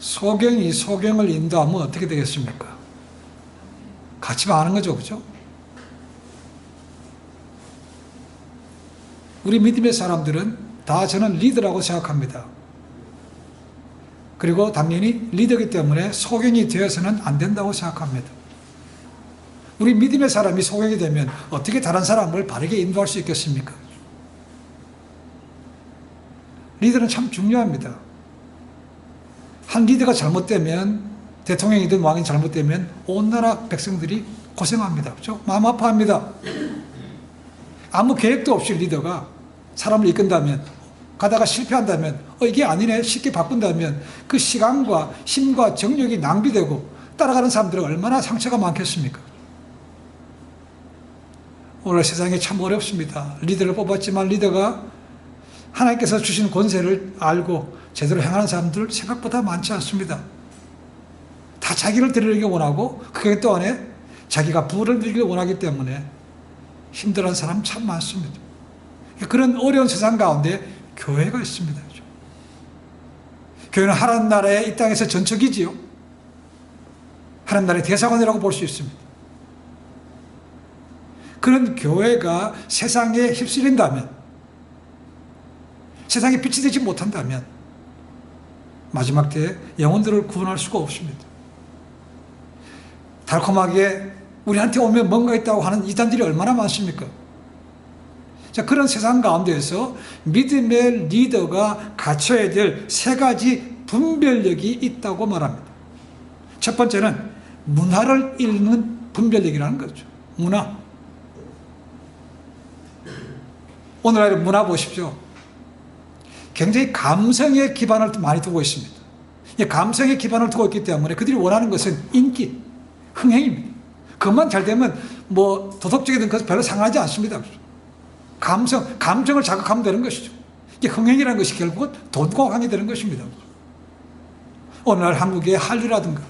소경이 소경을 인도하면 어떻게 되겠습니까? 같이 망하는 거죠, 그죠? 우리 믿음의 사람들은 다 저는 리더라고 생각합니다. 그리고 당연히 리더이기 때문에 소경이 되어서는 안 된다고 생각합니다. 우리 믿음의 사람이 소경이 되면 어떻게 다른 사람을 바르게 인도할 수 있겠습니까? 리더는 참 중요합니다. 한 리더가 잘못되면, 대통령이든 왕이 잘못되면 온 나라 백성들이 고생합니다. 그렇죠? 마음 아파합니다. 아무 계획도 없이 리더가 사람을 이끈다면, 가다가 실패한다면, 이게 아니네, 쉽게 바꾼다면 그 시간과 힘과 정력이 낭비되고 따라가는 사람들은 얼마나 상처가 많겠습니까? 오늘 세상이 참 어렵습니다. 리더를 뽑았지만 리더가 하나님께서 주신 권세를 알고 제대로 행하는 사람들 생각보다 많지 않습니다. 다 자기를 드리려고 원하고 그게 또 안에 자기가 부를 누리기를 원하기 때문에 힘들어하는 사람 참 많습니다. 그런 어려운 세상 가운데 교회가 있습니다. 교회는 하나님 나라의 이 땅에서 전척이지요. 하나님 나라의 대사관이라고 볼 수 있습니다. 그런 교회가 세상에 휩쓸린다면, 세상에 빛이 되지 못한다면 마지막 때에 영혼들을 구원할 수가 없습니다. 달콤하게 우리한테 오면 뭔가 있다고 하는 이단들이 얼마나 많습니까? 자, 그런 세상 가운데에서 믿음의 리더가 갖춰야 될 세 가지 분별력이 있다고 말합니다. 첫 번째는 문화를 읽는 분별력이라는 거죠. 문화. 오늘날의 문화 보십시오. 굉장히 감성에 기반을 많이 두고 있습니다. 감성에 기반을 두고 있기 때문에 그들이 원하는 것은 인기, 흥행입니다. 그것만 잘 되면 뭐 도덕적인 것은 별로 상하지 않습니다. 감정을 자극하면 되는 것이죠. 이게 흥행이라는 것이 결국은 돈과 관계 되는 것입니다. 오늘날 한국의 한류라든가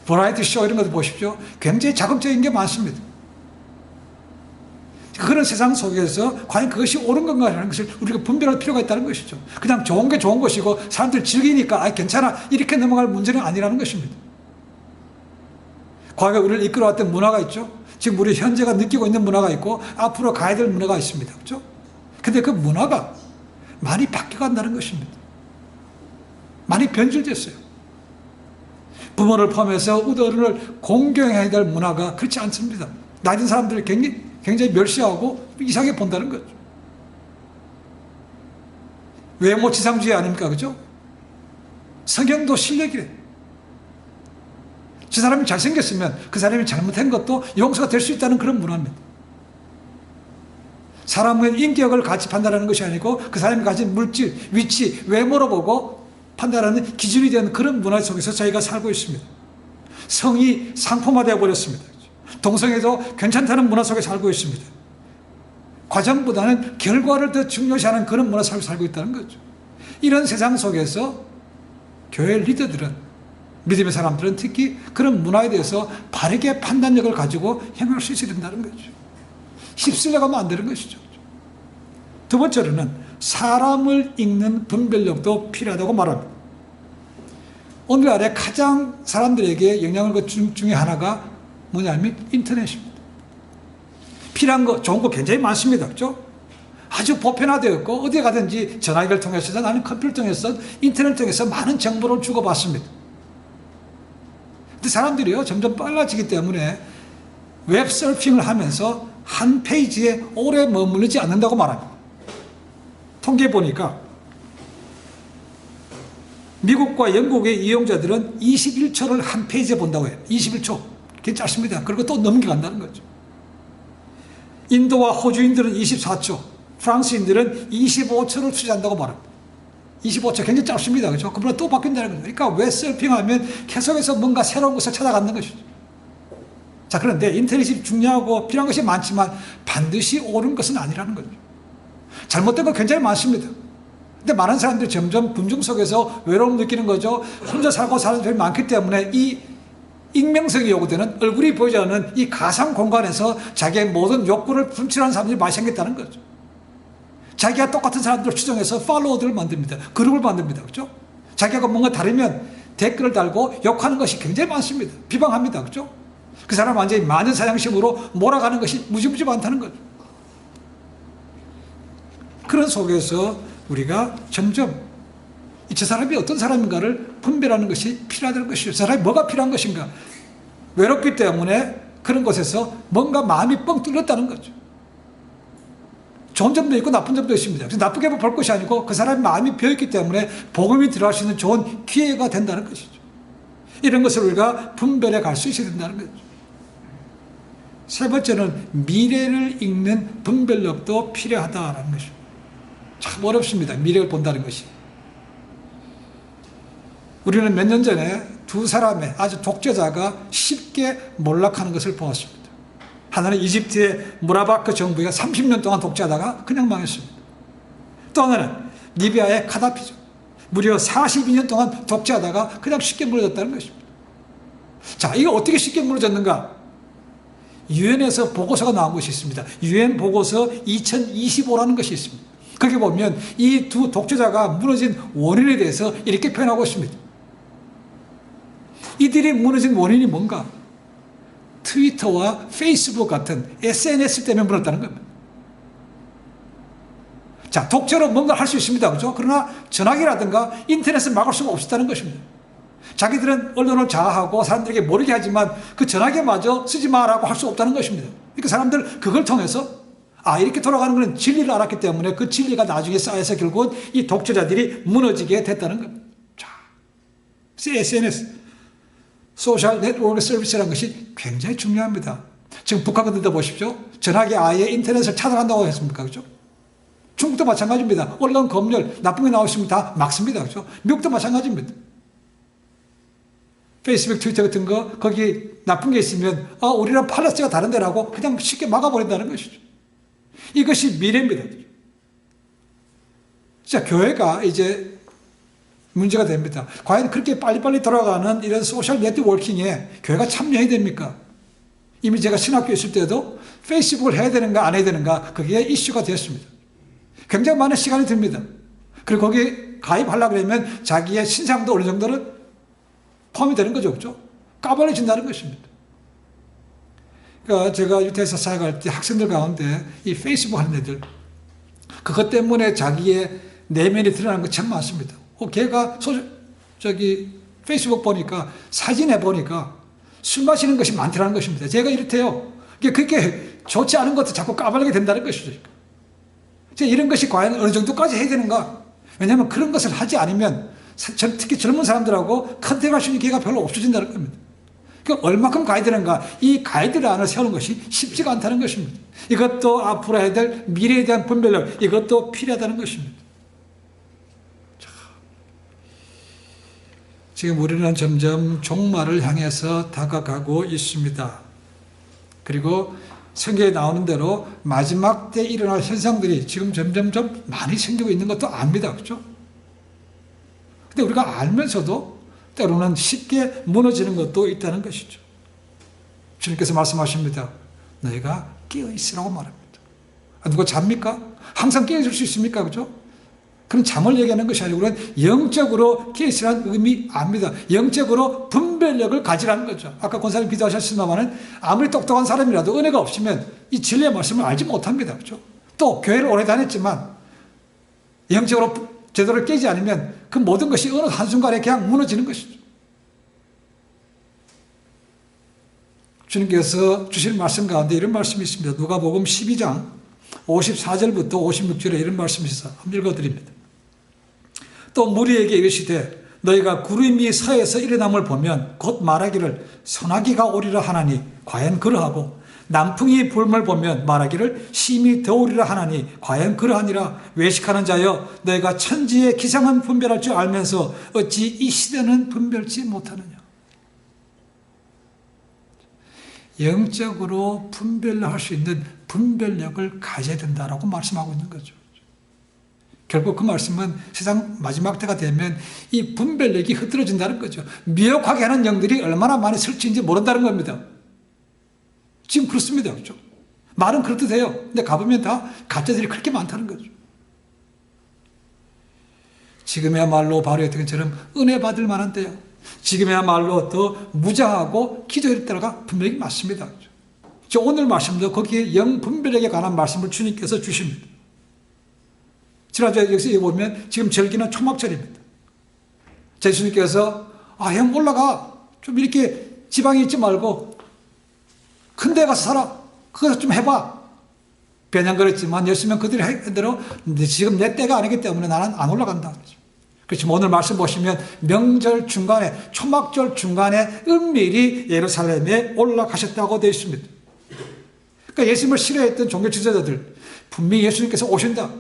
버라이티 쇼 이런 것도 보십시오. 굉장히 자극적인 게 많습니다. 그런 세상 속에서 과연 그것이 옳은 건가 하는 것을 우리가 분별할 필요가 있다는 것이죠. 그냥 좋은 게 좋은 것이고 사람들 즐기니까 괜찮아 이렇게 넘어갈 문제는 아니라는 것입니다. 과거에 우리를 이끌어왔던 문화가 있죠. 지금 우리 현재가 느끼고 있는 문화가 있고 앞으로 가야 될 문화가 있습니다. 그렇죠? 근데 그 문화가 많이 바뀌어간다는 것입니다. 많이 변질됐어요. 부모를 포함해서 어른을 공경해야 될 문화가 그렇지 않습니다. 낮은 사람들을 굉장히 멸시하고 이상하게 본다는 거죠. 외모지상주의 아닙니까? 그죠? 성경도 실력이래. 저 사람이 잘생겼으면 그 사람이 잘못한 것도 용서가 될 수 있다는 그런 문화입니다. 사람의 인격을 같이 판단하는 것이 아니고 그 사람이 가진 물질, 위치, 외모로 보고 판단하는 기준이 되는 그런 문화 속에서 저희가 살고 있습니다. 성이 상품화되어 버렸습니다. 동성애도 괜찮다는 문화 속에 살고 있습니다. 과정보다는 결과를 더 중요시하는 그런 문화 속에 살고 있다는 거죠. 이런 세상 속에서 교회 리더들은, 믿음의 사람들은 특히 그런 문화에 대해서 바르게 판단력을 가지고 행할 수 있어야 된다는 거죠. 휩쓸려가면 안 되는 것이죠. 두 번째로는 사람을 읽는 분별력도 필요하다고 말합니다. 오늘날에 가장 사람들에게 영향을 준 중에 하나가 뭐냐면 인터넷입니다. 필요한 거, 좋은 거 굉장히 많습니다. 그렇죠? 아주 보편화되었고 어디에 가든지 전화기를 통해서 나는 컴퓨터 통해서 인터넷 통해서 많은 정보를 주고받습니다. 근데 사람들이요 점점 빨라지기 때문에 웹 서핑을 하면서 한 페이지에 오래 머무르지 않는다고 말합니다. 통계해 보니까 미국과 영국의 이용자들은 21초를 한 페이지에 본다고 해요. 21초. 괜찮습니다. 그리고 또 넘겨간다는 거죠. 인도와 호주인들은 24초, 프랑스인들은 25초를 투자한다고 말합니다. 25초 굉장히 짧습니다. 그렇죠? 그러면 또 바뀐다는 거죠. 그러니까 웹 서핑하면 계속해서 뭔가 새로운 것을 찾아가는 것이죠. 자, 그런데 인터넷이 중요하고 필요한 것이 많지만 반드시 옳은 것은 아니라는 거죠. 잘못된 거 굉장히 많습니다. 근데 많은 사람들이 점점 군중 속에서 외로움 느끼는 거죠. 혼자 살고 사는 사람이 많기 때문에 이 익명성이 요구되는 얼굴이 보이지 않는 이 가상 공간에서 자기의 모든 욕구를 분출하는 사람들이 많이 생겼다는 거죠. 자기가 똑같은 사람들을 추정해서 팔로워들을 만듭니다. 그룹을 만듭니다. 그렇죠? 자기가 뭔가 다르면 댓글을 달고 욕하는 것이 굉장히 많습니다. 비방합니다. 그렇죠? 그 사람 완전히 만연사냥식으로 몰아가는 것이 무지무지 많다는 거죠. 그런 속에서 우리가 점점 저 사람이 어떤 사람인가를 분별하는 것이 필요하다는 것이죠. 저 사람이 뭐가 필요한 것인가. 외롭기 때문에 그런 곳에서 뭔가 마음이 뻥 뚫렸다는 거죠. 좋은 점도 있고 나쁜 점도 있습니다. 그래서 나쁘게 볼 것이 아니고 그 사람의 마음이 비어있기 때문에 복음이 들어갈 수 있는 좋은 기회가 된다는 것이죠. 이런 것을 우리가 분별해 갈 수 있어야 된다는 거죠. 세 번째는 미래를 읽는 분별력도 필요하다는 것이죠. 참 어렵습니다. 미래를 본다는 것이. 우리는 몇 년 전에 두 사람의 아주 독재자가 쉽게 몰락하는 것을 보았습니다. 하나는 이집트의 무라바크 정부가 30년 동안 독재하다가 그냥 망했습니다. 또 하나는 리비아의 카다피죠. 무려 42년 동안 독재하다가 그냥 쉽게 무너졌다는 것입니다. 자, 이거 어떻게 쉽게 무너졌는가? 유엔에서 보고서가 나온 것이 있습니다. 유엔 보고서 2025라는 것이 있습니다. 거기 보면 이 두 독재자가 무너진 원인에 대해서 이렇게 표현하고 있습니다. 이들이 무너진 원인이 뭔가? 트위터와 페이스북 같은 SNS 때문에 무너졌다는 겁니다. 자, 독재로 뭔가 할 수 있습니다. 그죠? 그러나 전화기라든가 인터넷을 막을 수가 없었다는 것입니다. 자기들은 언론을 자아하고 사람들에게 모르게 하지만 그 전화기마저 쓰지 마라고 할 수 없다는 것입니다. 그러니까 사람들 그걸 통해서 이렇게 돌아가는 것은 진리를 알았기 때문에 그 진리가 나중에 쌓여서 결국은 이 독재자들이 무너지게 됐다는 겁니다. 자, SNS, 소셜 네트워크 서비스라는 것이 굉장히 중요합니다. 지금 북한 같은 데 보십시오. 전화기 아예 인터넷을 차단한다고 했습니까? 그죠? 중국도 마찬가지입니다. 언론 검열, 나쁜 게 나오시면 다 막습니다. 그죠? 미국도 마찬가지입니다. 페이스북, 트위터 같은 거, 거기 나쁜 게 있으면, 우리랑 팔레스가 다른데라고 그냥 쉽게 막아버린다는 것이죠. 이것이 미래입니다. 자, 교회가 이제 문제가 됩니다. 과연 그렇게 빨리빨리 돌아가는 이런 소셜 네트워킹에 교회가 참여해야 됩니까? 이미 제가 신학교에 있을 때도 페이스북을 해야 되는가 안 해야 되는가 그게 이슈가 되었습니다. 굉장히 많은 시간이 듭니다. 그리고 거기에 가입하려고 그러면 자기의 신상도 어느 정도는 포함이 되는 거죠. 그렇죠? 까발려진다는 것입니다. 그러니까 제가 유태에서 사역할 때 학생들 가운데 이 페이스북 하는 애들 그것 때문에 자기의 내면이 드러나는 거 참 많습니다. 걔가 페이스북 보니까 사진에 보니까 술 마시는 것이 많더라는 것입니다. 제가 이렇대요. 그렇게 좋지 않은 것도 자꾸 까발리게 된다는 것이죠. 이런 것이 과연 어느 정도까지 해야 되는가? 왜냐하면 그런 것을 하지 않으면 특히 젊은 사람들하고 컨택할 수 있는 기회가 별로 없어진다는 겁니다. 그러니까 얼마큼 가야 되는가? 이 가이드라인을 세우는 것이 쉽지가 않다는 것입니다. 이것도 앞으로 해야 될 미래에 대한 분별력, 이것도 필요하다는 것입니다. 지금 우리는 점점 종말을 향해서 다가가고 있습니다. 그리고 성경에 나오는 대로 마지막 때 일어날 현상들이 지금 점점 많이 생기고 있는 것도 압니다. 그렇죠? 근데 우리가 알면서도 때로는 쉽게 무너지는 것도 있다는 것이죠. 주님께서 말씀하십니다. 너희가 깨어있으라고 말합니다. 누가 잡니까? 항상 깨어있을 수 있습니까? 그렇죠? 그럼 잠을 얘기하는 것이 아니고 우리는 영적으로 깨어있으라는 의미 압니다. 영적으로 분별력을 가지라는 거죠. 아까 권사님 기도하셨습니다만 아무리 똑똑한 사람이라도 은혜가 없으면 이 진리의 말씀을 알지 못합니다. 그렇죠? 또 교회를 오래 다녔지만 영적으로 제대로 깨지 않으면 그 모든 것이 어느 한순간에 그냥 무너지는 것이죠. 주님께서 주실 말씀 가운데 이런 말씀이 있습니다. 누가복음 12장 54절부터 56절에 이런 말씀이 있어서 한번 읽어드립니다. 또 무리에게 이르시되 너희가 구름이 서에서 일어남을 보면 곧 말하기를 소나기가 오리라 하나니 과연 그러하고 남풍이 불음을 보면 말하기를 심히 더우리라 하나니 과연 그러하니라. 외식하는 자여 너희가 천지의 기상은 분별할 줄 알면서 어찌 이 시대는 분별치 못하느냐. 영적으로 분별할 수 있는 분별력을 가져야 된다라고 말씀하고 있는 거죠. 결국 그 말씀은 세상 마지막 때가 되면 이 분별력이 흐트러진다는 거죠. 미혹하게 하는 영들이 얼마나 많이 설치인지 모른다는 겁니다. 지금 그렇습니다. 그렇죠? 말은 그렇듯해요. 근데 가보면 다 가짜들이 그렇게 많다는 거죠. 지금이야말로 바로 어떻게처럼 은혜 받을 만한 때요. 지금이야말로 더 무장하고 기도할 때가 분명히 맞습니다. 저 오늘 말씀도 거기에 영분별에게 관한 말씀을 주님께서 주십니다. 지난주에 여기서 보면 지금 절기는 초막절입니다. 예수님께서 형 올라가 좀 이렇게 지방에 있지 말고 큰 데 가서 살아. 그거 좀 해봐. 변형거렸지만 예수님은 그들이 한 대로 지금 내 때가 아니기 때문에 나는 안 올라간다. 그렇지만 오늘 말씀 보시면 명절 중간에 초막절 중간에 은밀히 예루살렘에 올라가셨다고 되어 있습니다. 그러니까 예수님을 싫어했던 종교 지도자들 분명히 예수님께서 오신다.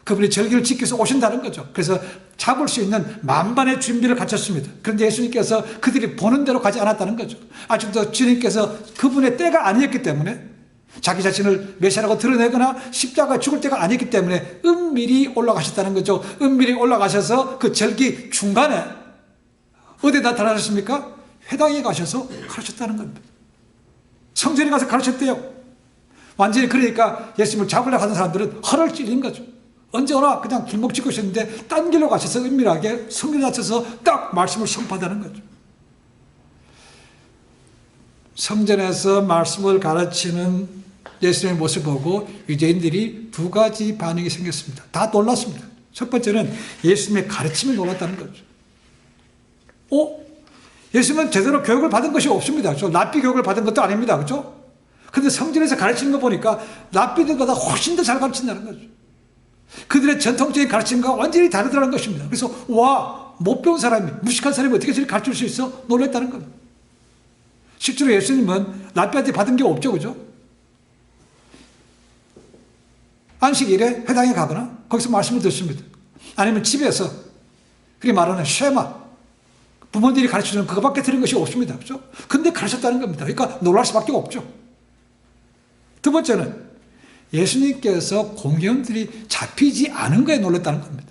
그분이 절기를 지켜서 오신다는 거죠. 그래서 잡을 수 있는 만반의 준비를 갖췄습니다. 그런데 예수님께서 그들이 보는 대로 가지 않았다는 거죠. 아직도 주님께서 그분의 때가 아니었기 때문에 자기 자신을 메시아라고 드러내거나 십자가에 죽을 때가 아니었기 때문에 은밀히 올라가셨다는 거죠. 은밀히 올라가셔서 그 절기 중간에 어디에 나타나셨습니까? 회당에 가셔서 가르쳤다는 겁니다. 성전에 가서 가르쳤대요. 완전히 그러니까 예수님을 잡으려고 하는 사람들은 허를 찔린 거죠. 언제 오나 그냥 길목 찍고 있었는데 딴 길로 가셔서 은밀하게 성전에 앉혀서 딱 말씀을 선포한다는 거죠. 성전에서 말씀을 가르치는 예수님의 모습을 보고 유대인들이 두 가지 반응이 생겼습니다. 다 놀랐습니다. 첫 번째는 예수님의 가르침에 놀랐다는 거죠. 예수님은 제대로 교육을 받은 것이 없습니다. 랍비 교육을 받은 것도 아닙니다. 그렇죠? 근데 성전에서 가르치는 거 보니까 랍비들보다 훨씬 더 잘 가르친다는 거죠. 그들의 전통적인 가르침과 완전히 다르다는 것입니다. 그래서 못 배운 사람이, 무식한 사람이 어떻게 저렇게 가르칠 수 있어? 놀랬다는 겁니다. 실제로 예수님은 랍비한테 받은 게 없죠. 그죠? 안식일에 회당에 가거나 거기서 말씀을 듣습니다. 아니면 집에서 그게 말하는 쉐마, 부모들이 가르쳐주는 그거밖에 들은 것이 없습니다. 그죠? 근데 가르쳤다는 겁니다. 그러니까 놀랄 수밖에 없죠. 두 번째는 예수님께서 공회원들이 잡히지 않은 거에 놀랐다는 겁니다.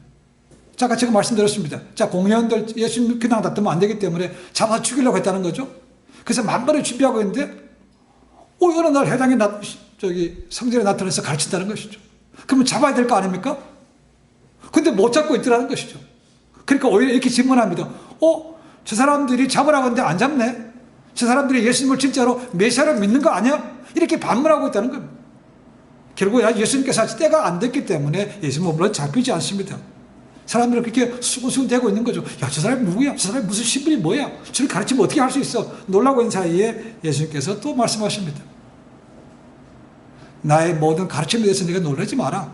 자, 아까 제가 말씀드렸습니다. 자, 공회원들 예수님 그냥 놔두면 안 되기 때문에 잡아서 죽이려고 했다는 거죠. 그래서 만반을 준비하고 있는데 어느 날 회당에 성전에 나타나서 가르친다는 것이죠. 그러면 잡아야 될 거 아닙니까? 근데 못 잡고 있더라는 것이죠. 그러니까 오히려 이렇게 질문합니다. 저 사람들이 잡으라고 하는데 안 잡네? 저 사람들이 예수님을 진짜로 메시아를 믿는 거 아니야? 이렇게 반문하고 있다는 겁니다. 결국 예수님께서 아직 때가 안 됐기 때문에 예수님은 물론 잡히지 않습니다. 사람들은 그렇게 수근수근 대고 있는 거죠. 야, 저 사람이 누구야? 저 사람이 무슨 신분이 뭐야? 저를 가르치면 어떻게 할 수 있어? 놀라고 있는 사이에 예수님께서 또 말씀하십니다. 나의 모든 가르침에 대해서 네가 놀라지 마라.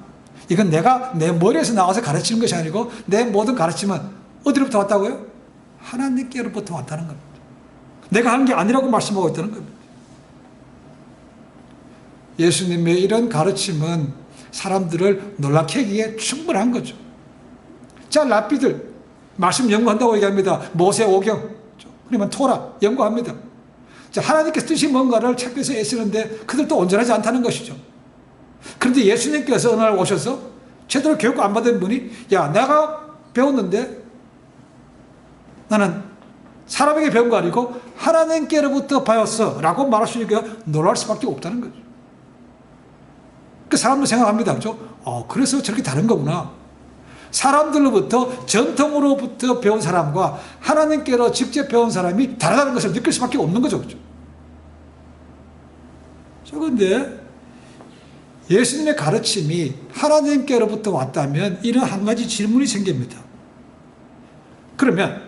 이건 내가 내 머리에서 나와서 가르치는 것이 아니고 내 모든 가르침은 어디로부터 왔다고요? 하나님께로부터 왔다는 겁니다. 내가 하는 게 아니라고 말씀하고 있다는 겁니다. 예수님의 이런 가르침은 사람들을 놀라게 하기에 충분한 거죠. 자, 랍비들 말씀 연구한다고 얘기합니다. 모세 오경, 그러면 토라 연구합니다. 자, 하나님께서 뜻이 뭔가를 찾기 위해서 애쓰는데 그들도 온전하지 않다는 것이죠. 그런데 예수님께서 어느 날 오셔서 제대로 교육 안 받은 분이 야, 내가 배웠는데 나는 사람에게 배운 거 아니고 하나님께로부터 배웠어 라고 말할 수 있으니까 놀랄 수밖에 없다는 거죠. 그 사람도 생각합니다. 그렇죠? 그래서 저렇게 다른 거구나. 사람들로부터 전통으로부터 배운 사람과 하나님께로 직접 배운 사람이 다르다는 것을 느낄 수밖에 없는 거죠. 그렇죠? 그런데 예수님의 가르침이 하나님께로부터 왔다면 이런 한 가지 질문이 생깁니다. 그러면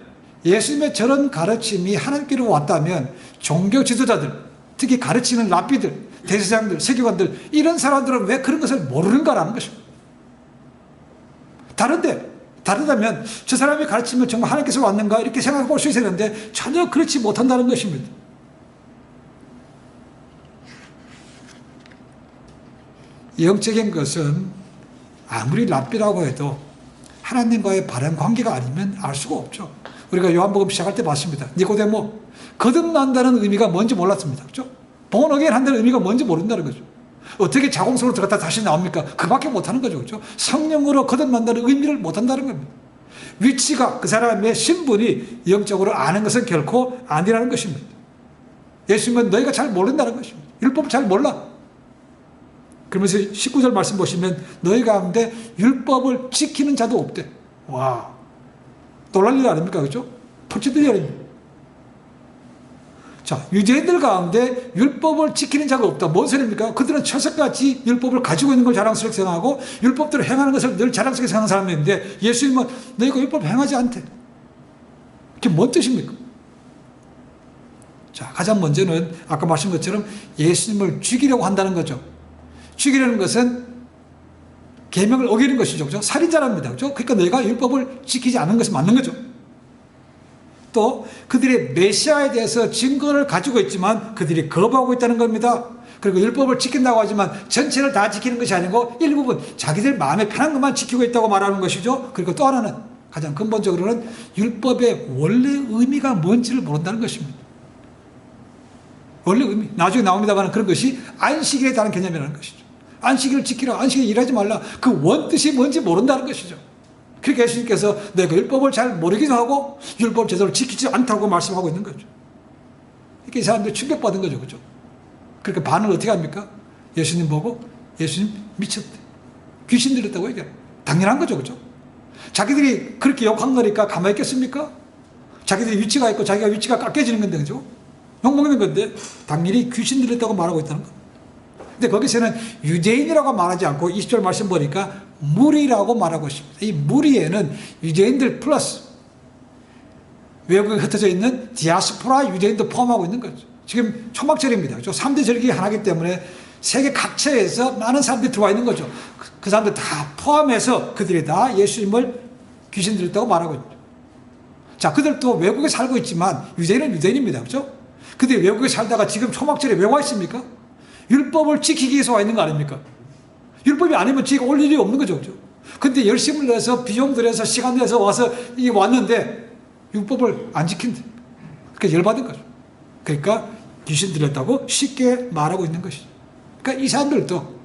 예수님의 저런 가르침이 하나님께로 왔다면 종교 지도자들, 특히 가르치는 랍비들, 대제사장들, 세계관들 이런 사람들은 왜 그런 것을 모르는가라는 것입니다. 다르다면 저 사람이 가르치면 정말 하나님께서 왔는가 이렇게 생각해 볼 수 있어야 되는데 전혀 그렇지 못한다는 것입니다. 영적인 것은 아무리 랍비라고 해도 하나님과의 바른 관계가 아니면 알 수가 없죠. 우리가 요한복음 시작할 때 봤습니다. 니고데모, 거듭난다는 의미가 뭔지 몰랐습니다. 그렇죠? born again 한다는 의미가 뭔지 모른다는 거죠. 어떻게 자궁속으로 들어갔다 다시 나옵니까? 그밖에 못하는 거죠. 그렇죠? 성령으로 거듭난다는 의미를 못한다는 겁니다. 위치가 그 사람의 신분이 영적으로 아는 것은 결코 아니라는 것입니다. 예수님은 너희가 잘 모른다는 것입니다. 율법을 잘 몰라. 그러면서 19절 말씀 보시면 너희 가운데 율법을 지키는 자도 없대. 와, 놀랄 일 아닙니까? 그렇죠? 펄쩍 열립니다. 자, 유대인들 가운데 율법을 지키는 자가 없다. 뭔 소리입니까? 그들은 철석같이 율법을 가지고 있는 걸 자랑스럽게 생각하고 율법대로 행하는 것을 늘 자랑스럽게 생각하는 사람인데 예수님은 너희가 율법 행하지 않대. 그게 뭔 뜻입니까? 자, 가장 먼저는 아까 말씀한 것처럼 예수님을 죽이려고 한다는 거죠. 죽이려는 것은 계명을 어기는 것이죠. 그죠? 살인자랍니다. 그죠? 그러니까 너희가 율법을 지키지 않는 것은 맞는 거죠. 또 그들이 메시아에 대해서 증거를 가지고 있지만 그들이 거부하고 있다는 겁니다. 그리고 율법을 지킨다고 하지만 전체를 다 지키는 것이 아니고 일부분 자기들 마음에 편한 것만 지키고 있다고 말하는 것이죠. 그리고 또 하나는 가장 근본적으로는 율법의 원래 의미가 뭔지를 모른다는 것입니다. 원래 의미, 나중에 나옵니다만 그런 것이 안식일에 다른 개념이라는 것이죠. 안식일을 지키라, 안식일에 일하지 말라, 그 원뜻이 뭔지 모른다는 것이죠. 그러니까 예수님께서 내가 율법을 잘 모르기도 하고 율법을 제대로 지키지 않다고 말씀하고 있는 거죠. 이렇게 이 사람들이 충격받은 거죠. 그죠? 그러니까 반응을 어떻게 합니까? 예수님 보고 예수님 미쳤대. 귀신 들렸다고 얘기해요. 당연한 거죠. 그죠? 자기들이 그렇게 욕한 거니까 가만히 있겠습니까? 자기들이 위치가 있고 자기가 위치가 깎여지는 건데, 그죠? 욕먹는 건데 당연히 귀신 들렸다고 말하고 있다는 거. 근데 거기서는 유대인이라고 말하지 않고 20절 말씀 보니까 무리라고 말하고 있습니다. 이 무리에는 유대인들 플러스 외국에 흩어져 있는 디아스포라 유대인도 포함하고 있는 거죠. 지금 초막절입니다. 3대 절기 하나이기 때문에 세계 각처에서 많은 사람들이 들어와 있는 거죠. 그 사람들 다 포함해서 그들이 다 예수님을 귀신 들렸다고 말하고 있죠. 자, 그들도 외국에 살고 있지만 유대인은 유대인입니다. 그렇죠? 그들이 외국에 살다가 지금 초막절에 왜 와 있습니까? 율법을 지키기 위해서 와 있는 거 아닙니까? 율법이 아니면 지금 올 일이 없는 거죠. 그죠? 근데 열심을 내서 비용 들여서 시간 내서 와서 이게 왔는데 율법을 안 지킨다. 그러니까 열받은 거죠. 그러니까 귀신 들렸다고 쉽게 말하고 있는 것이죠. 그러니까 이 사람들도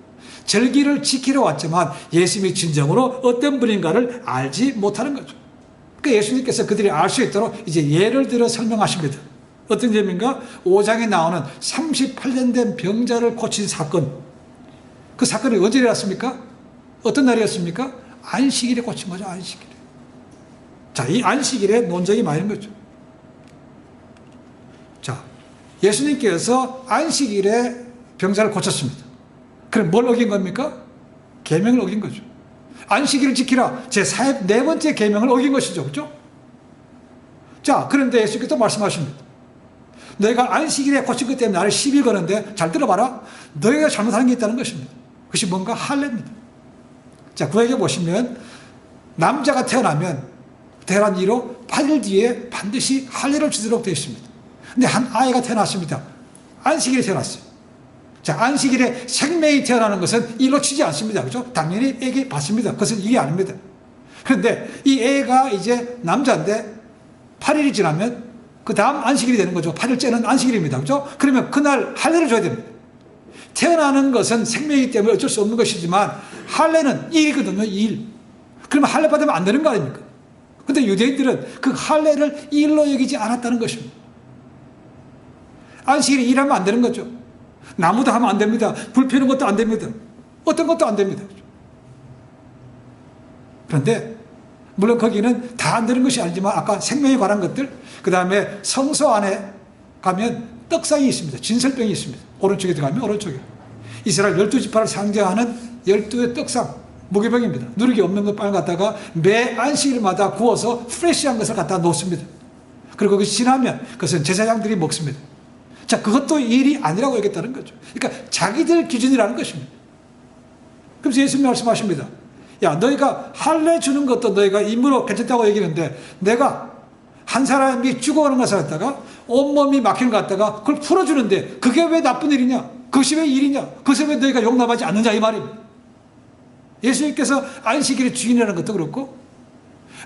절기를 지키러 왔지만 예수님이 진정으로 어떤 분인가를 알지 못하는 거죠. 그러니까 예수님께서 그들이 알 수 있도록 이제 예를 들어 설명하십니다. 어떤 점인가? 5장에 나오는 38년 된 병자를 고친 사건. 그 사건이 언제 일어났습니까? 어떤 날이었습니까? 안식일에 고친 거죠. 안식일에. 자, 이 안식일에 논쟁이 많은 거죠. 자, 예수님께서 안식일에 병자를 고쳤습니다. 그럼 뭘 어긴 겁니까? 계명을 어긴 거죠. 안식일을 지키라. 제 44번째 계명을 어긴 것이죠. 그렇죠? 자, 그런데 예수님께서 말씀하십니다. 너희가 안식일에 고친 것 때문에 나를 시비 거는데 잘 들어봐라. 너희가 잘못하는 게 있다는 것입니다. 그것이 뭔가? 할례입니다. 자, 구약에 보시면 남자가 태어난 이로 8일 뒤에 반드시 할례를 주도록 되어 있습니다. 근데 한 아이가 태어났습니다. 안식일에 태어났어요. 자, 안식일에 생명이 태어나는 것은 일로 치지 않습니다. 그렇죠? 당연히 애기 받습니다. 그것은 일이 아닙니다. 그런데 이 애가 이제 남자인데 8일이 지나면 그 다음 안식일이 되는 거죠. 8일째는 안식일입니다. 그죠? 그러면 그날 할례를 줘야 됩니다. 태어나는 것은 생명이기 때문에 어쩔 수 없는 것이지만 할례는 일이거든요. 일. 그러면 할례 받으면 안 되는 거 아닙니까? 근데 유대인들은 그 할례를 일로 여기지 않았다는 것입니다. 안식일에 일하면 안 되는 거죠. 나무도 하면 안 됩니다. 불 피우는 것도 안 됩니다. 어떤 것도 안 됩니다. 그런데 물론 거기는 다 안 되는 것이 아니지만 아까 생명에 관한 것들, 그 다음에 성소 안에 가면 떡상이 있습니다. 진설병이 있습니다. 오른쪽에 들어가면 오른쪽에. 이스라엘 12지파를 상징하는 12의 떡상, 무교병입니다. 누룩이 없는 것 빨리 갖다가 매 안식일마다 구워서 프레시한 것을 갖다 놓습니다. 그리고 그것이 지나면 그것은 제사장들이 먹습니다. 자, 그것도 일이 아니라고 얘기했다는 거죠. 그러니까 자기들 기준이라는 것입니다. 그래서 예수님 말씀하십니다. 야, 너희가 할례 주는 것도 너희가 임무로 괜찮다고 얘기하는데 내가 한 사람이 죽어가는 것을 갖다가 온몸이 막히는 것 갖다가 그걸 풀어주는데 그게 왜 나쁜 일이냐? 그것이 왜 일이냐? 그것을 왜 너희가 용납하지 않느냐 이 말입니다. 예수님께서 안식일의 주인이라는 것도 그렇고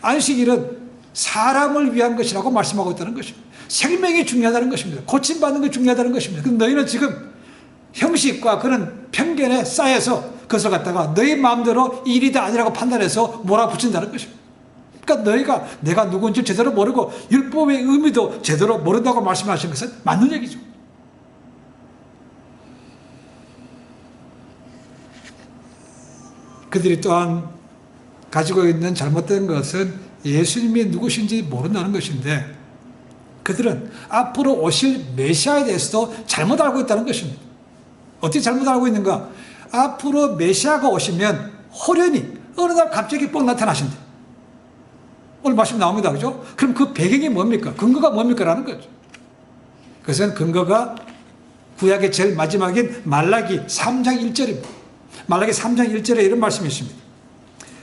안식일은 사람을 위한 것이라고 말씀하고 있다는 것입니다. 생명이 중요하다는 것입니다. 고침받는 것이 중요하다는 것입니다. 근데 너희는 지금 형식과 그런 편견에 쌓여서 그것을 갖다가 너희 마음대로 일이다 아니라고 판단해서 몰아붙인다는 것입니다. 그러니까 너희가 내가 누군지 제대로 모르고 율법의 의미도 제대로 모른다고 말씀하신 것은 맞는 얘기죠. 그들이 또한 가지고 있는 잘못된 것은 예수님이 누구신지 모른다는 것인데 그들은 앞으로 오실 메시아에 대해서도 잘못 알고 있다는 것입니다. 어떻게 잘못 알고 있는가? 앞으로 메시아가 오시면 호련히 어느 날 갑자기 뻥 나타나신대. 오늘 말씀 나옵니다. 그죠? 그럼 그 배경이 뭡니까? 근거가 뭡니까? 라는 거죠. 그것은 근거가 구약의 제일 마지막인 말라기 3장 1절입니다. 말라기 3장 1절에 이런 말씀이 있습니다.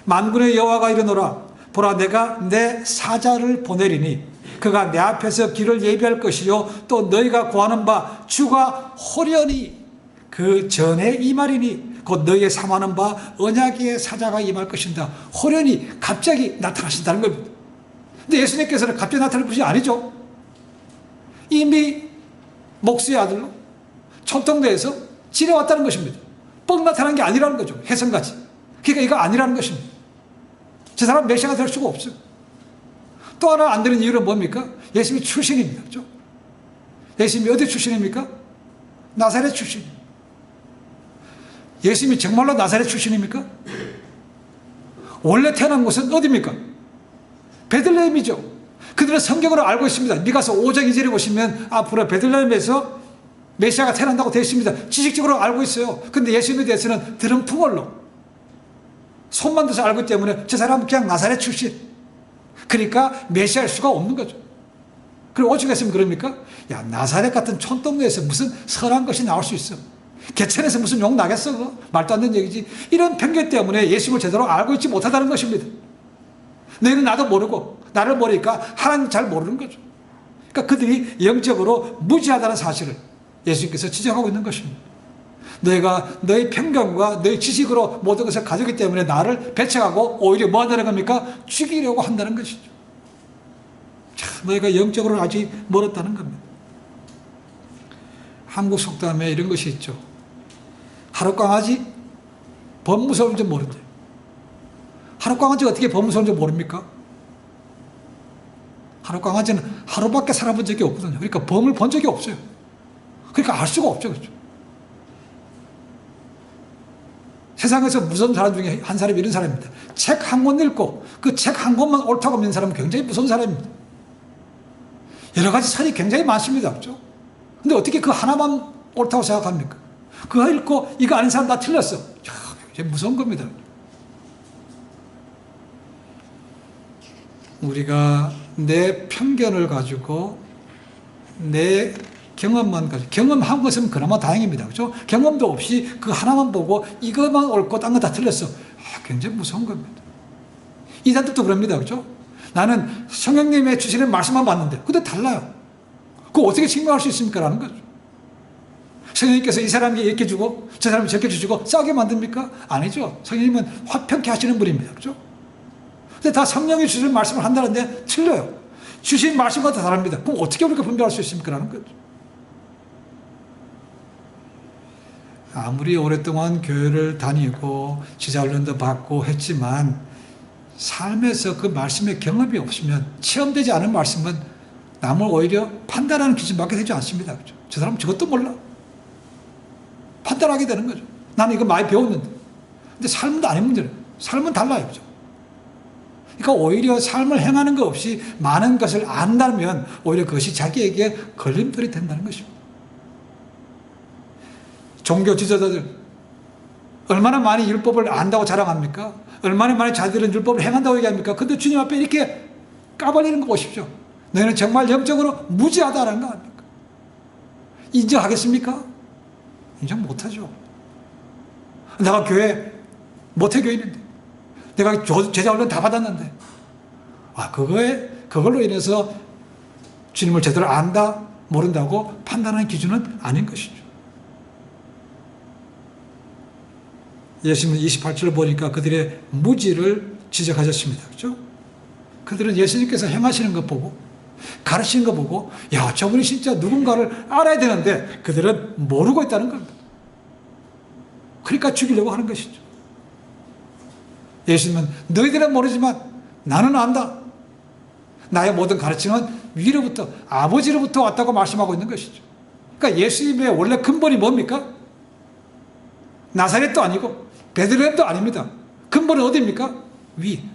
만군의 여호와가 이르노라. 보라, 내가 내 사자를 보내리니 그가 내 앞에서 길을 예비할 것이요 또 너희가 구하는 바 주가 호련히 그 전에 임하리니 곧 너희의 삼하는 바 언약의 사자가 임할 것인다. 호련히 갑자기 나타나신다는 겁니다. 근데 예수님께서는 갑자기 나타날 것이 아니죠. 이미 목수의 아들로 촌동네에서 지내왔다는 것입니다. 뻥 나타난 게 아니라는 거죠. 혜성같이. 그러니까 이거 아니라는 것입니다. 저 사람 메시아가 될 수가 없어요. 또 하나 안 되는 이유는 뭡니까? 예수님이 출신입니다. 그렇죠? 예수님이 어디 출신입니까? 나사렛 출신. 예수님이 정말로 나사렛 출신입니까? 원래 태어난 곳은 어디입니까? 베들레헴이죠. 그들은 성경으로 알고 있습니다. 미가서 5장 2절에 보시면 앞으로 베들레헴에서 메시아가 태어난다고 되어 있습니다. 지식적으로 알고 있어요. 그런데 예수님에 대해서는 들은 풍월로 손만 대서 알고 있기 때문에 저 사람은 그냥 나사렛 출신. 그러니까 메시아일 수가 없는 거죠. 그리고 오죽 했으면 그럽니까? 야, 나사렛 같은 촌동네에서 무슨 선한 것이 나올 수 있어. 개천에서 무슨 욕 나겠어? 그거? 말도 안 되는 얘기지. 이런 편견 때문에 예수님을 제대로 알고 있지 못하다는 것입니다. 너희는 나도 모르고 나를 모르니까 하나님 잘 모르는 거죠. 그러니까 그들이 영적으로 무지하다는 사실을 예수님께서 지적하고 있는 것입니다. 너희가 너희 편견과 너희 지식으로 모든 것을 가졌기 때문에 나를 배척하고 오히려 뭐 한다는 겁니까? 죽이려고 한다는 것이죠. 참, 너희가 영적으로는 아직 멀었다는 겁니다. 한국 속담에 이런 것이 있죠. 하룻강아지 범 무서운 줄 모른대. 하룻강아지가 어떻게 범 무서운 줄 모릅니까? 하룻강아지는 하루밖에 살아본 적이 없거든요. 그러니까 범을 본 적이 없어요. 그러니까 알 수가 없죠. 그렇죠? 세상에서 무서운 사람 중에 한 사람이 이런 사람입니다. 책 한 권 읽고 그 책 한 권만 옳다고 믿는 사람은 굉장히 무서운 사람입니다. 여러 가지 선이 굉장히 많습니다. 그렇죠? 근데 어떻게 그 하나만 옳다고 생각합니까? 그거 읽고 이거 아닌 사람 다 틀렸어. 굉장히 무서운 겁니다. 우리가 내 편견을 가지고 내 경험만 가지고 경험한 것은 그나마 다행입니다. 그렇죠? 경험도 없이 그 하나만 보고 이것만 옳고 딴 거 다 틀렸어. 굉장히 무서운 겁니다. 이단들도 그럽니다. 그렇죠? 나는 성령님의 주시는 말씀만 봤는데 근데 달라요. 그거 어떻게 증명할 수 있습니까? 라는 거죠. 성령님께서 이 사람에게 이렇게 주고 저 사람이 저렇게 주시고 싸게 만듭니까? 아니죠. 성령님은 화평케 하시는 분입니다. 그렇죠? 근데 다 성령이 주시는 말씀을 한다는데 틀려요. 주신 말씀마다 다릅니다. 그럼 어떻게 우리가 분별할 수 있습니까? 라는 거죠. 아무리 오랫동안 교회를 다니고 지자훈련도 받고 했지만 삶에서 그 말씀의 경험이 없으면 체험되지 않은 말씀은 남을 오히려 판단하는 기준밖에 되지 않습니다. 그렇죠? 저 사람은 저것도 몰라. 판단하게 되는 거죠. 나는 이거 많이 배웠는데. 근데 삶은 아닌 문제예요. 삶은 달라요. 그렇죠? 그러니까 오히려 삶을 행하는 것 없이 많은 것을 안다면 오히려 그것이 자기에게 걸림돌이 된다는 것입니다. 종교 지도자들 얼마나 많이 율법을 안다고 자랑합니까? 얼마나 많이 자기들은 율법을 행한다고 얘기합니까? 근데 주님 앞에 이렇게 까발리는 거 보십시오. 너희는 정말 영적으로 무지하다는 거 아닙니까? 인정하겠습니까? 인정 못하죠. 내가 교회 모태교인인데 내가 제자훈련 다 받았는데 그걸로 인해서 주님을 제대로 안다 모른다고 판단하는 기준은 아닌 것이죠. 예수님은 28절을 보니까 그들의 무지를 지적하셨습니다. 그렇죠? 그들은 예수님께서 행하시는 것 보고 가르치는 것 보고 야, 저분이 진짜 누군가를 알아야 되는데 그들은 모르고 있다는 겁니다. 그러니까 죽이려고 하는 것이죠. 예수님은 너희들은 모르지만 나는 안다. 나의 모든 가르침은 위로부터 아버지로부터 왔다고 말씀하고 있는 것이죠. 그러니까 예수님의 원래 근본이 뭡니까? 나사렛도 아니고 베들레헴도 아닙니다. 근본은 어디입니까?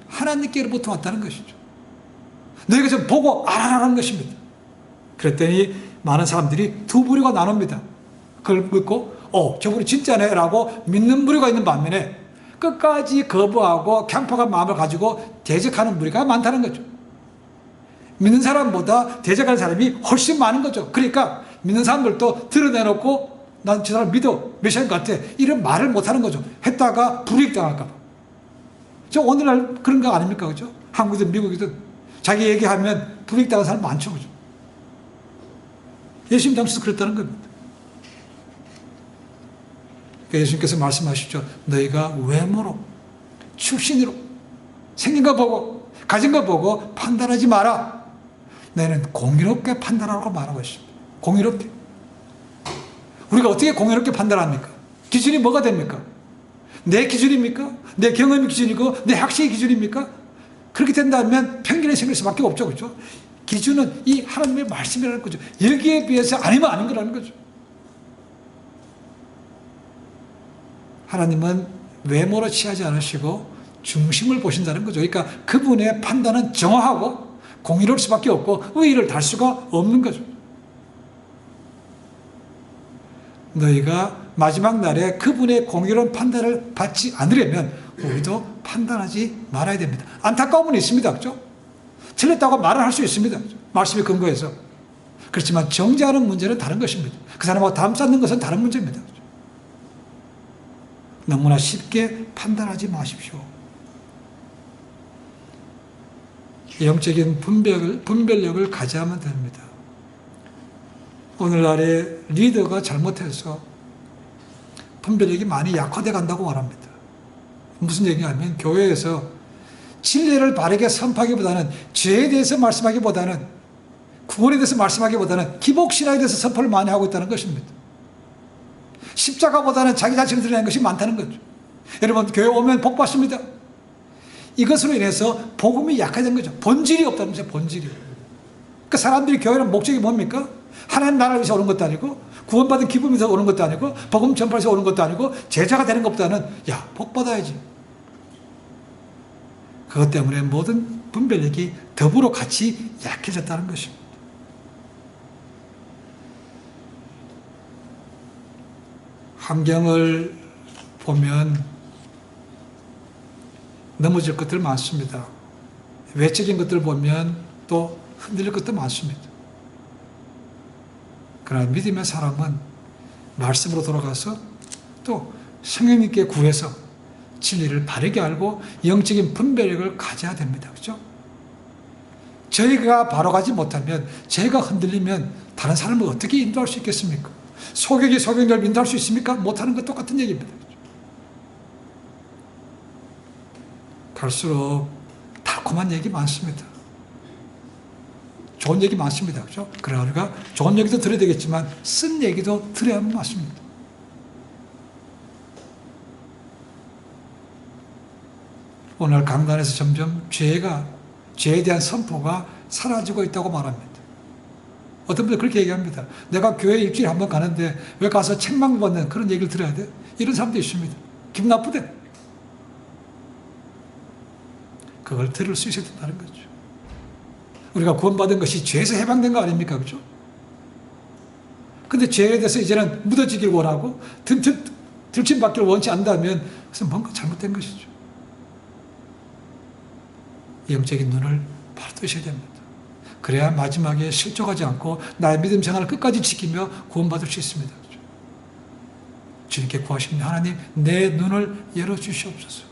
하나님께로부터 왔다는 것이죠. 너희가 좀 보고 알아라는 것입니다. 그랬더니 많은 사람들이 두 부류가 나눕니다. 그걸 믿고 저분이 진짜네 라고 믿는 부류가 있는 반면에 끝까지 거부하고 강팍한 마음을 가지고 대적하는 무리가 많다는 거죠. 믿는 사람보다 대적하는 사람이 훨씬 많은 거죠. 그러니까 믿는 사람들도 드러내놓고 난 저 사람 믿어, 메시아인 것 같아, 이런 말을 못하는 거죠. 했다가 불이익 당할까 봐. 저 오늘날 그런 거 아닙니까? 그죠? 한국이든 미국이든 자기 얘기하면 불이익 당하는 사람 많죠. 그죠? 예수님 당시도 그랬다는 겁니다. 그러니까 예수님께서 말씀하시죠. 너희가 외모로, 출신으로, 생긴 거 보고, 가진 거 보고 판단하지 마라. 너희는 공의롭게 판단하라고 말하고 있습니다. 공의롭게. 우리가 어떻게 공의롭게 판단합니까? 기준이 뭐가 됩니까? 내 기준입니까? 내 경험의 기준이고 내 학식의 기준입니까? 그렇게 된다면 편견이 생길 수밖에 없죠. 그렇죠? 기준은 이 하나님의 말씀이라는 거죠. 여기에 비해서 아니면 아닌 거라는 거죠. 하나님은 외모로 취하지 않으시고 중심을 보신다는 거죠. 그러니까 그분의 판단은 정확하고 공의로울 수밖에 없고 의의를 달 수가 없는 거죠. 너희가 마지막 날에 그분의 공의로운 판단을 받지 않으려면 우리도 판단하지 말아야 됩니다. 안타까움은 있습니다. 그렇죠? 틀렸다고 말을 할 수 있습니다. 말씀에 근거해서. 그렇지만 정죄하는 문제는 다른 것입니다. 그 사람하고 담 쌓는 것은 다른 문제입니다. 그렇죠? 너무나 쉽게 판단하지 마십시오. 영적인 분별력을 가져야만 됩니다. 오늘날의 리더가 잘못해서 분별력이 많이 약화돼 간다고 말합니다. 무슨 얘기냐면 교회에서 진리를 바르게 선포하기보다는 죄에 대해서 말씀하기보다는 구원에 대해서 말씀하기보다는 기복신앙에 대해서 선포를 많이 하고 있다는 것입니다. 십자가보다는 자기 자신을 드러내는 것이 많다는 거죠. 여러분 교회 오면 복 받습니다. 이것으로 인해서 복음이 약화된 거죠. 본질이 없다는 거죠. 본질이. 그러니까 사람들이 교회는 목적이 뭡니까? 하나님 나라를 위해서 오는 것도 아니고 구원받은 기쁨에서 오는 것도 아니고 복음 전파에서 오는 것도 아니고 제자가 되는 것보다는 야, 복 받아야지. 그것 때문에 모든 분별력이 더불어 같이 약해졌다는 것입니다. 환경을 보면 넘어질 것들 많습니다. 외적인 것들을 보면 또 흔들릴 것도 많습니다. 그러나 믿음의 사람은 말씀으로 돌아가서 또 성령님께 구해서 진리를 바르게 알고 영적인 분별력을 가져야 됩니다. 그렇죠? 저희가 바로 가지 못하면, 저희가 흔들리면 다른 사람을 어떻게 인도할 수 있겠습니까? 소경이 소경을 인도할 수 있습니까? 못하는 것 똑같은 얘기입니다. 갈수록 달콤한 얘기 많습니다. 좋은 얘기 많습니다. 그렇죠? 그러나 우리가 좋은 얘기도 들어야 되겠지만 쓴 얘기도 들어야만 맞습니다. 오늘 강단에서 점점 죄에 대한 선포가 사라지고 있다고 말합니다. 어떤 분들 그렇게 얘기합니다. 내가 교회 일주일에 한 번 가는데 왜 가서 책망받는 그런 얘기를 들어야 돼? 이런 사람도 있습니다. 기분 나쁘대. 그걸 들을 수 있어야 된다는 거죠. 우리가 구원받은 것이 죄에서 해방된 거 아닙니까? 그렇죠? 근데 죄에 대해서 이제는 묻어지길 원하고 들침받기를 원치 않다면 그것은 뭔가 잘못된 것이죠. 영적인 눈을 바로 뜨셔야 됩니다. 그래야 마지막에 실족하지 않고 나의 믿음 생활을 끝까지 지키며 구원받을 수 있습니다. 그렇죠? 주님께 구하십니다. 하나님, 내 눈을 열어주시옵소서.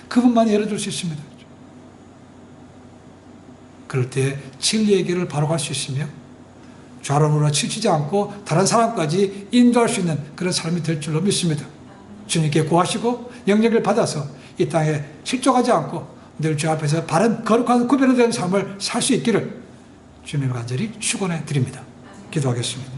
그분만이 열어줄 수 있습니다. 그렇죠? 그럴 때 진리의 길을 바로 갈 수 있으며 좌로우로 치치지 않고 다른 사람까지 인도할 수 있는 그런 삶이 될 줄로 믿습니다. 주님께 구하시고 영역을 받아서 이 땅에 실족하지 않고 늘 주 앞에서 바른 거룩한 구별된 삶을 살 수 있기를 주님을 간절히 축원해 드립니다. 기도하겠습니다.